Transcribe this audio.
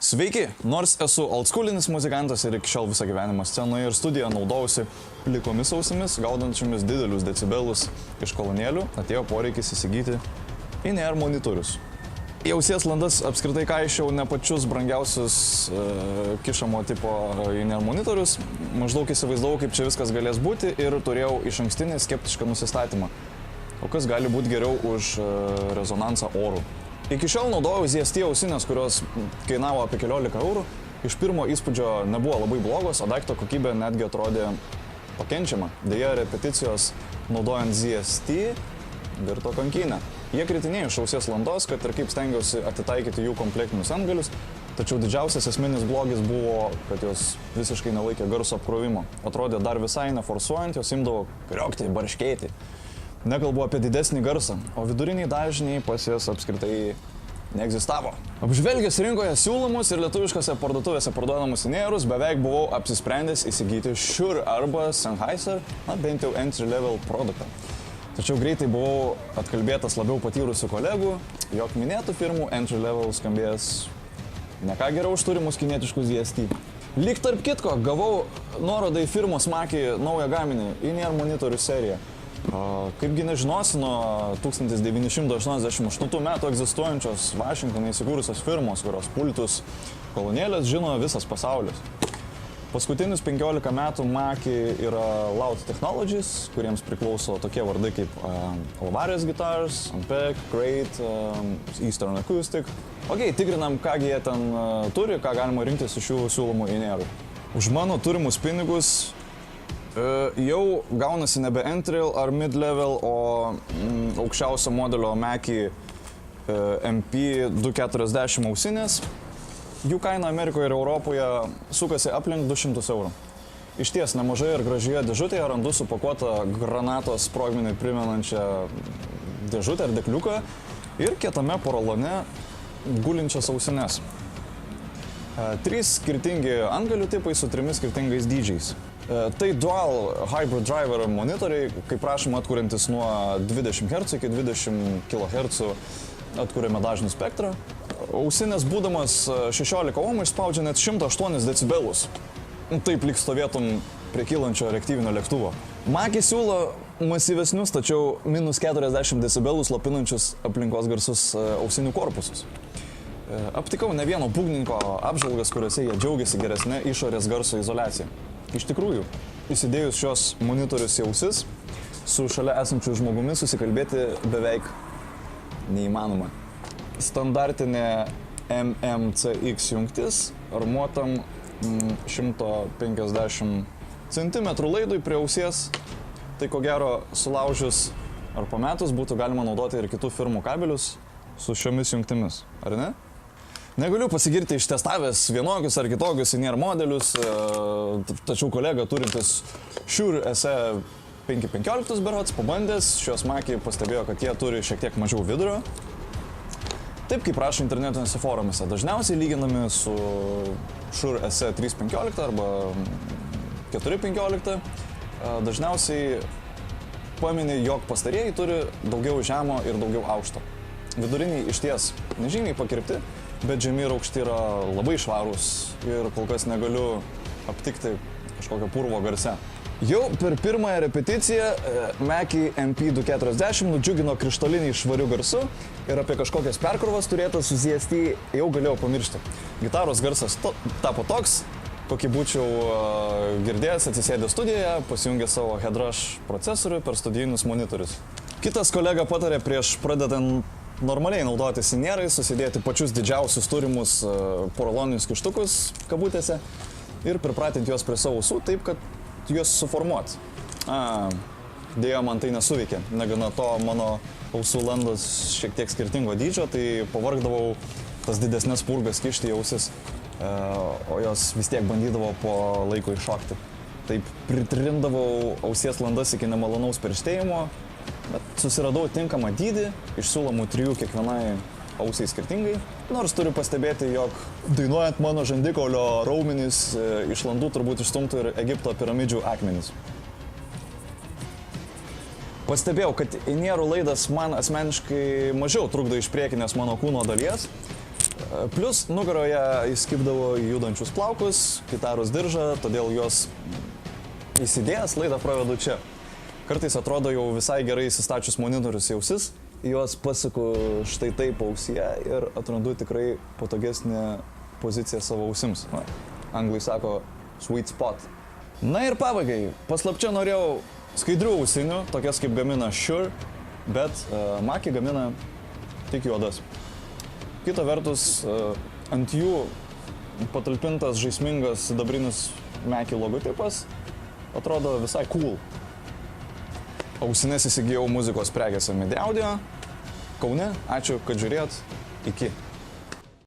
Sveiki, nors esu oldschoolinis muzikantas ir iki šiol visą gyvenimą scenoje ir studiją naudojausi plikomis ausimis, gaudančiomis didelius decibelus iš kolonėlių, atėjo poreikis įsigyti in-ear monitorius. Į ausies landas apskritai kaišiau ne pačius brangiausius kišamo tipo in-ear monitorius, maždaug įsivaizdavau, kaip čia viskas galės būti ir turėjau išankstinį skeptišką nusistatymą. O kas gali būti geriau už rezonansą orų? Iki šiol naudojau ZST ausinės, kurios kainavo apie 14 eurų. Iš pirmo įspūdžio nebuvo labai blogos, o daikto kokybė netgi atrodė pakenčiama. Deja, repeticijos naudojant ZST virto kankynę. Jie kritinėjo iš ausies landos, kad ir kaip stengiausi atitaikyti jų komplektinius antgalius, tačiau didžiausias esminis blogis buvo, kad jos visiškai nelaikė garso apkrovimo. Atrodė dar visai neforsuojant, jos imdavo kriokti, barškėti. Nekalbu apie didesnį garsą, o viduriniai dažniai pas jas apskritai neegzistavo. Apžvelgęs rinkoje siūlomus ir lietuviškose parduotuvėse parduodamus in-earus, beveik buvau apsisprendęs įsigyti Shure arba Sennheiser, bent jau entry-level produktą. Tačiau greitai buvau atkalbėtas labiau patyrusių kolegų, jog minėtų firmų entry-level skambės ne ką geriau už turimus kinietiškus ZST. Lyg tarp kitko, gavau nuorodą į firmos Mackie naują gaminį, in-ear monitorių seriją. Kaipgi nežinosi nuo 1988 metų egzistuojančios Vašingtone įsikūrusios firmos, kurios pultus kolonėlės žino visas pasaulis. Paskutinius 15 metų Mackie yra Loud Technologies, kuriems priklauso tokie vardai kaip Alvarez Guitars, Ampeg, Great, Eastern Acoustic. Ok, tikrinam, kągi jie ten turi, ką galima rinktis iš jų siūlomų in-earų. Už mano turimus pinigus jau gaunasi nebe entry ar mid-level, o aukščiausio modelio Mackie MP240 ausinės. Jų kaina Amerikoje ir Europoje sukasi aplink 200 eurų. Iš ties nemažai ir gražioje dėžutėje randu supakuotą granatos sprogmenį primenančią dėžutę ar dekliuką ir kietame porolone gulinčias ausines. 3 skirtingi antgalių tipai su 3 skirtingais dydžiais. Tai dual hybrid driver monitoriai, kaip prašoma, atkuriantis nuo 20 Hz iki 20 kHz atkuriame dažnių spektrą. Ausinės būdamas 16 ohmų išspaudžia net 108 decibelus. Taip lyg stovėtum prie kylančio reaktyvinio lėktuvo. Mackie siūlo masyvesnius, tačiau minus 40 decibelų slopinančius aplinkos garsus ausinių korpusus. Aptikau ne vieno būgnininko apžvalgas, kuriuose jie džiaugiasi geresnė išorės garso izoliacija. Iš tikrųjų, įsidėjus šios monitorius į ausis, su šalia esančiu žmogumi susikalbėti beveik neįmanoma. Standartinė MMCX jungtis armuotam 150 cm laidui prie ausies, tai ko gero sulaužius ar pametus būtų galima naudoti ir kitų firmų kabelius su šiomis jungtimis, ar ne? Negaliu pasigirti ištestavęs vienokius ar kitokius in-ear modelius, tačiau kolega turintis Shure SE515 berods pabandęs, šios Mackie pastebėjo, kad jie turi šiek tiek mažiau vidurio. Taip kaip rašo internetinėse forumise, dažniausiai lyginami su Shure SE315 arba 415, dažniausiai pamini, jog pastarieji turi daugiau žemo ir daugiau aukšto. Viduriniai išties nežymiai pakirpti, bet žemi ir aukšti yra labai švarūs ir kol kas negaliu aptikti kažkokio purvo garse. Jau per pirmąją repeticiją Mackie MP240 nudžiugino krištoliniai švarių garsu ir apie kažkokias perkrovas turėtas su ZST jau galėjau pamiršti. Gitaros garsas tapo toks, kokį būčiau girdėjęs atsisėdęs studijoje, pasijungęs savo Headrush procesorių per studijinius monitorius. Kitas kolega patarė prieš pradedant normaliai naudotis in-earais, susidėti pačius didžiausius turimus poroloninius kištukus kabutėse ir pripratinti juos prie savo ausų taip, kad juos suformuot. Deja, man tai nesuveikė. Negana to, mano ausų landas šiek tiek skirtingo dydžio, tai pavargdavau tas didesnės purgas kišti į ausis, o jos vis tiek bandydavo po laiko iššokti. Taip pritrindavau ausies landas iki nemalonaus perštėjimo, bet susiradau tinkamą dydį, iš siūlomų 3 kiekvienai ausiai skirtingai. Nors turiu pastebėti, jog dainuojant mano žandikaulio raumenys iš landų turbūt išstumtų ir Egipto piramidžių akmenys. Pastebėjau, kad in-earų laidas man asmeniškai mažiau trukdo iš priekinės mano kūno dalies, Plus nugaroje įskipdavo į judančius plaukus, gitaros diržą, todėl juos įsidėjęs laidą pravedu čia. Kartais atrodo jau visai gerai įsistačius monitorius į ausis, juos pasuku štai taip ausyje ir atrandu tikrai patogesnę poziciją savo ausims. Anglai sako sweet spot. Na ir pabaigai, paslapčia norėjau skaidrių ausinių, tokias kaip gamina Shure, bet Mackie gamina tik juodas. Kita vertus, ant jų patalpintas žaismingas sidabrinis Mackie logotipas atrodo visai cool. Ausines įsigijau muzikos prekėse Media Audio. Kaune, ačiū, kad žiūrėjot. Iki.